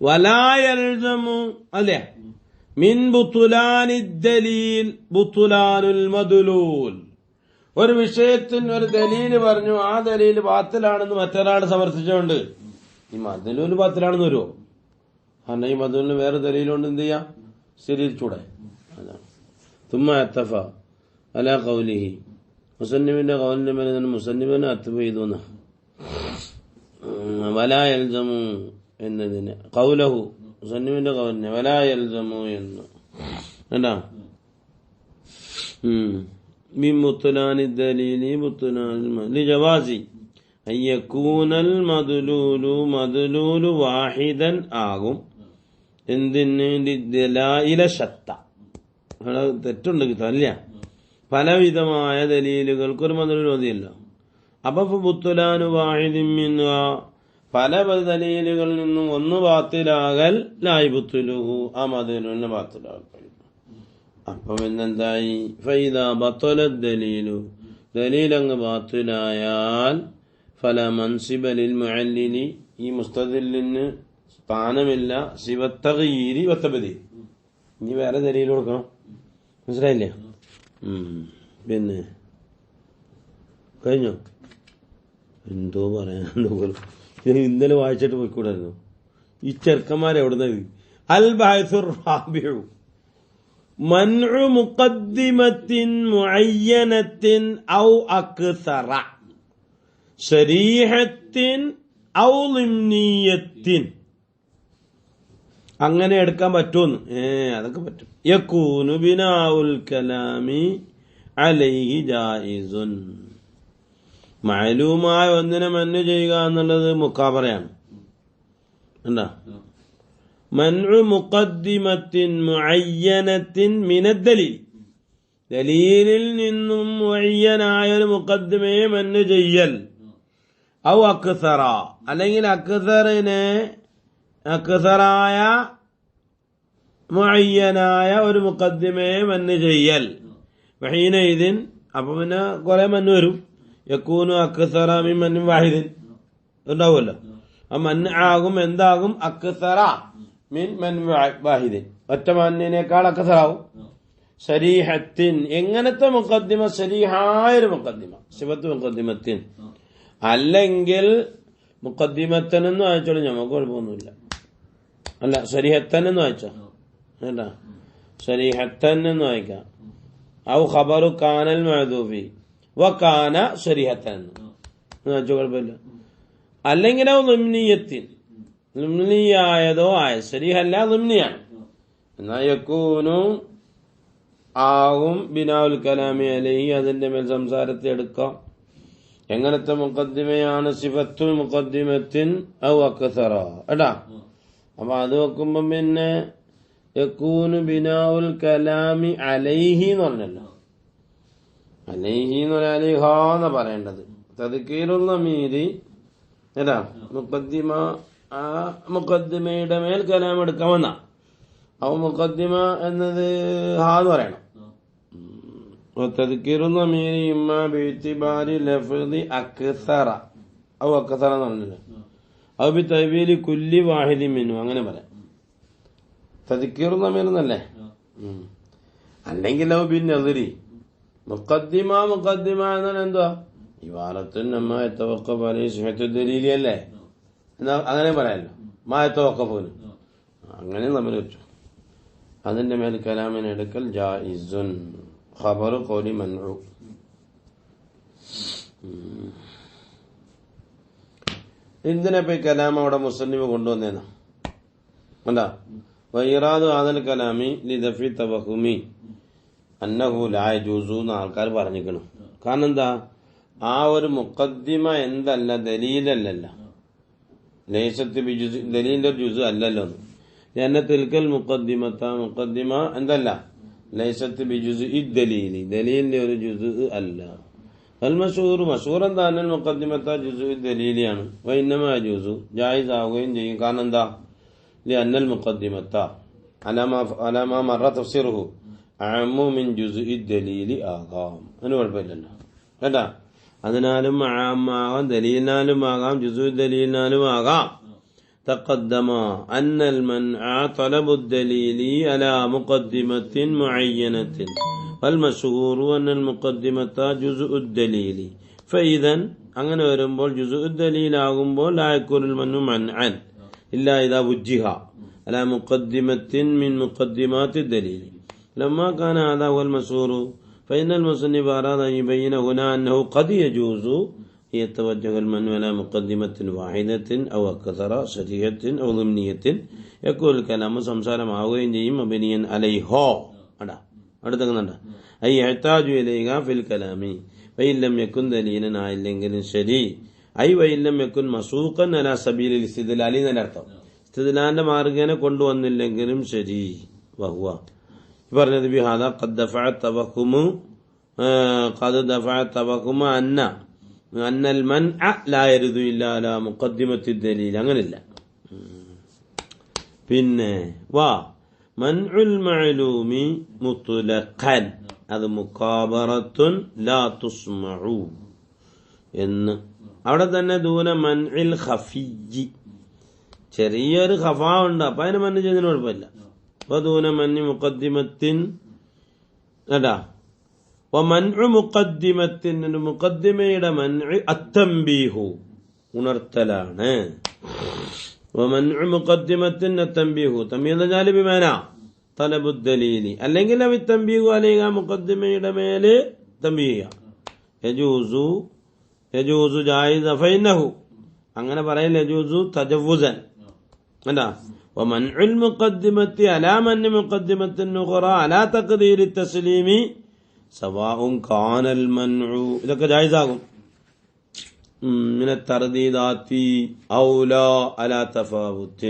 വലാ യൽസമു അല്ലേ മിൻ ബുത്തുലാനി ദലീൽ ബുത്തുലാനുൽ മദ്ലൂൽ. ഒരു വിഷയത്തിന് ഒരു ദലീല് പറഞ്ഞു, ആ ദലീല് ബാത്തിലാണെന്ന് മറ്റൊരാൾ സമർത്ഥിച്ചുകൊണ്ട് ഈ മദ്ലൂല് ബാത്തിലാണെന്ന് വരുമോ? കാരണം ഈ മദ്ലൂലിന് വേറെ ദലീലുകൊണ്ട് എന്ത് ചെയ്യാം, സ്ഥിരീകരിച്ചൂടെ? അതാണ് തുമ്മ അത്തഫ അലാ ഖൗലിഹി, മുസന്നിഫിന്റെ ഖൗലിന്റെ മേലെ തന്നെ മുസന്നിഫിനെ അത്തഫ ചെയ്തു. വലാ യൽസമു എന്നതിന് ഖൗലഹു, മുസന്നിഫിന്റെ ഖൗലിനെ വലാ യൽസമു എന്ന് എന്താ من بطلان الدليل بطلان لجواز أن يكون المدلول واحدا ആകും. എന്തിന്? ദലായില ശത്ത, തെറ്റുണ്ട് അല്ല, പലവിധമായ ദലീലുകൾക്കൊരു മദ്ലൂൽ മതിയല്ല. അപ്പൊ ബുത്തുലാനു വാഹിദിൻ മിൻഹ, പല ദലീലുകളിൽ നിന്നും ഒന്ന് ബാത്തിലാകൽ ലായി ബുത്തുലുഹു, ആ മദ്ലൂലിനെ ബാത്തിലാകൽ. അപ്പം പിന്നെന്തായി? ഫൈദാ ബത്തലദ് ദലീലു, ദലീലങ്ങ് ബാത്തിലായാൽ ഫല മൻസിബ ലിൽ മുഅല്ലിലി, ഈ മുസ്തദിലിന് സ്ഥാനമില്ല. സിവത്തഗീരി വത്തബദീൽ, ഇനി വേറെ ദലീൽ കൊടുക്കണം. മനസ്സിലായില്ലേ? പിന്നെ കഴിഞ്ഞോ? എന്തോ പറയാനുണ്ടോ പോലും. ഇന്നലെ വായിച്ചിട്ട് പോയിക്കൂടായിരുന്നു. ഈ ചെറുക്കന്മാരെവിടുന്ന അൽ ബഅസുർ റാബിഉ മൻഉ മുഖദ്ദിമത്തിൻ മുഅയ്യനത്തിൻ ഔ അക്സറ ശരീഹത്തിൻ ഔ ളിംനിയത്തിൻ. അങ്ങനെ എടുക്കാൻ പറ്റുമെന്ന്? അതൊക്കെ പറ്റും. യകൂനു ബിനാഉൽ കലാമി അലൈഹി ജായിസുൻ. മഅലൂമായ ഒന്നിനെ മന്നു ചെയ്യുക എന്നുള്ളത് മുക്കാബറയാണ്. എന്താ? മൻഉ മുഖദ്ദിമത്തിൻ മുഅയ്യനത്തിൻ മിനദ് ദലീൽ, ദലീലിൽ നിന്നും മുഅയ്യനായ ഒരു മുഖദ്ദിമയെ മന്നു ചെയ്യൽ. ഔ അക്സറ, അല്ലെങ്കിൽ അക്സറായ മുഅയ്യനായ ഒരു മുഖദ്ദിമയെ മന്നു ചെയ്യൽ. വഹീനഇദിൻ, അപ്പൊ പിന്നെ കുറെ മന്നു വരും. യകൂനു അക്സറ മിൻ മൻ വാഹിദിൻ ഉണ്ടാവുമല്ലോ. ആ മൻ ആകും എന്താകും? അക്സറ മിൻ മൻ വാഹിദിൻ, ഒറ്റ മന്നിനേക്കാൾ അക്സറാവും. ശരീഹത്തിൻ, എങ്ങനത്തെ മുഖദ്ദിമ? ശരീഹായൊരു മുഖദ്ദിമ, സിഫത്ത് മുഖദ്ദിമത്തിൻ. അല്ലെങ്കിൽ മുഖദ്ദിമത്തനെന്ന് വായിച്ചോളൂ, ഞമ്മക്ക് കുഴപ്പമൊന്നുമില്ല. അല്ല, ശരീഹത്തനെന്ന് വായിച്ചോ, വേണ്ട, ശരീഹത്തൻ എന്ന് വായിക്കാം. ഔ ഖബറു കാനൽ മഅദൂഫി വകാന ശരീഹത്തൻ എന്ന് വായിച്ചോ, കുഴപ്പമില്ല. അല്ലെങ്കിൽ ളിംനിയത്തിൻ, ളിംനിയായതോ ആയ, ശരീഹല്ല ളിംനിയാണ്. എന്നാ യകൂനു ആകും ബിനാഉൽ കലാമി അലൈഹി, അതിന്റെ മേൽ സംസാരത്തെ എടുക്കാം. എങ്ങനത്തെ മുഖദ്ദിമയാണ്? സിഫത്തു മുഖദ്ദിമത്തിൻ ഔ അക്സറ. എടാ, അപ്പൊ അത് വെക്കുമ്പോ പിന്നെ യകൂനു ബിനാഉൽ കലാമി അലൈഹി എന്ന് പറഞ്ഞല്ലോ. അലൈഹി എന്ന് പറയാൻ അലിഹാന്ന പറയേണ്ടത്. തദ്കീറുൽ ളമീരി ഏതാ? മുഖദ്ദിമ, ആ മുഖദ്ദിമയുടെ മേൽ കലാം എടുക്കാമെന്ന. അവ മുഖദ്ദിമ എന്നത് ഹാ എന്ന് പറയണം. തദ്കീറുൽ ളമീരി ഇമ്മാ ബിഇതിബാരി ലഫ്ളി അക്സറ ഔ അക്സറ എന്ന് പറഞ്ഞില്ല. ഔ ബിതഅ്വീലി കുല്ലി വാഹിദിൻ മിൻഹു, അങ്ങനെ പറയാം. തദ്കീറുൽ ളമീർ എന്നല്ലേ. അല്ലെങ്കിൽ ഔ ബിന്നദ്രി, മുഖദ്ദിമ എന്നാൽ എന്തുവാ? ഇബാറത്തുൻ അമ്മാ യതവഖഫ് അലൈഹി സിഹത്തു ദലീലി അല്ലേ, എന്നാ അങ്ങനെ പറയാമല്ലോ. മാ യതവഖഫൂന്, അങ്ങനെ നമ്മൾ വെച്ചു. അതിന്റെ മേൽ കലാമിനെ എടുക്കൽ ജായിസുൻ. ഖബറു ഖൗലി മൻഉ. എന്തിനാ കലാം അവിടെ മുസന്നിഫ് കൊണ്ടുവന്നേന്നാ? എന്താ? വഇറാദു ഹാദൽ കലാമി ലിദഫി തവഹുമി അന്നഹു ലാ യജൂസു എന്ന് ആൾക്കാർ പറഞ്ഞിരിക്കണം. കാരണം എന്താ? ആ ഒരു മുഖദ്ദിമ എന്തല്ല, ദലീലല്ല, ലൈസത്ത് ബിജുസ്, ദലീലിന്റെ ഒരു ജുസ് അല്ലല്ലോ. എന്നെ തിൽക്കൽ മുഖദ്ദിമ എന്തല്ല, ലൈസത്ത് ബിജുസ് ദലീലി, ദലീലിന്റെ ഒരു ജുസ് അല്ല. അൽ മഷൂർ എന്താ? അന്നൽ മുഖദ്ദിമത്ത ജുസ് ദലീലിയാണ്. വഇന്നമാ യജൂസു, ജായിസ് ആവുകയും ചെയ്യും. കാരണം എന്താ? അന്നൽ മുഖദ്ദിമത്ത അലാമാ മറ തഫ്സീറുഹു അഅമ്മു മിൻ ജുസ്ഇ ദലീലി ആകാം. അതിന് കുഴപ്പമില്ലല്ലോ കേട്ടാ. അതിനാലും ആകാം, ദലീലിനാലും ആകാം, ജുസ്ഉ ദലീലിനാലും ആകാം. تقدم أن المنع طلب الدليل على مقدمة معينة والمشهور أن المقدمة جزء الدليل فإذا അങ്ങനെ വരുമ്പോൾ ജുസുഉ ദലീലാകുമ്പോൾ ലാ യകൂനുൽ മൻഉ മൻഅൻ ഇല്ലാ ഇദാ വുജ്ജിഹ അലാ മുഖദ്ദിമത്തിൻ മിൻ മുഖദ്ദിമാത്തി ദലീൽ ലമ്മാ കാന ഹാദാ ഹുവൽ മസ്ഹൂർ فإن المصنف أراد أن يبين هنا أنه قد يجوز يتوجه المنع على مقدمة واحدة أو أكثر صريحة أو ضمنية يقول الكلام സംസാരം ആവുകയും ചെയ്യും مبنيا عليه അടുത്തങ്ങുന്നുണ്ട് أي يحتاج إليها في الكلام وإن لم يكن دليلا ആയില്ലെങ്കിലും ശരി أي وإن لم يكن مسوقا على سبيل الاستدلال എന്നർത്ഥം ഇസ്തിദ്ലാലിന്റെ മാർഗ്ഗേന കൊണ്ടുവന്നില്ലെങ്കിലും ശരി വഹുവ പറഞ്ഞത് ബിഹാദ ഖദ് ദഫഅ തവഖുമ അന്നൽ മൻഅ ലാ യരിദു ഇല്ലാ അലാ മുഖദ്ദിമത്തി ദലീൽ അങ്ങനെയില്ല. പിന്നെ മൻഉൽ മഅലൂമി മുത്ലഖൻ അത് മുഖാബറത്തുൻ ലാ തുസ്മഉ എന്ന് അവിടെ തന്നെ ദൂന മൻഇൽ ഖഫിയ്യി ചെറിയൊരു ഖഫാ ഉണ്ട്, അപ്പൊ അതിന് മൻ ചെയ്യുന്നതിന് കുഴപ്പമില്ല. ദൂന മന്നി മുഖദ്ദിമത്തിൻ അതാ വമൻഉ മുഖദ്ദിമത്തിൻ മുഖദ്ദിമയുടെ മൻഉ അത്തംബീഹു ഉണർത്തലാണ്. വമൻഉ മുഖദ്ദിമത്തിൻ അത്തംബീഹു തംബീഹ് ജാലി ബിമാന തലബുദ് ദലീലി അല്ലെങ്കിൽ അവ തംബീഹു അലൈഹ മുഖദ്ദിമയുടെ മേലെ തംബീഹ യജൂസു ജായിസ ഫൈനഹു അങ്ങനെ പറയൽ യജൂസു തജവ്വുസൻ അതാ ومنع المقدمة على من مقدمة أخرى على تقدير التسليم سواء كان المنع إذا جائزاكم من الترديدات أو لا على تفاوت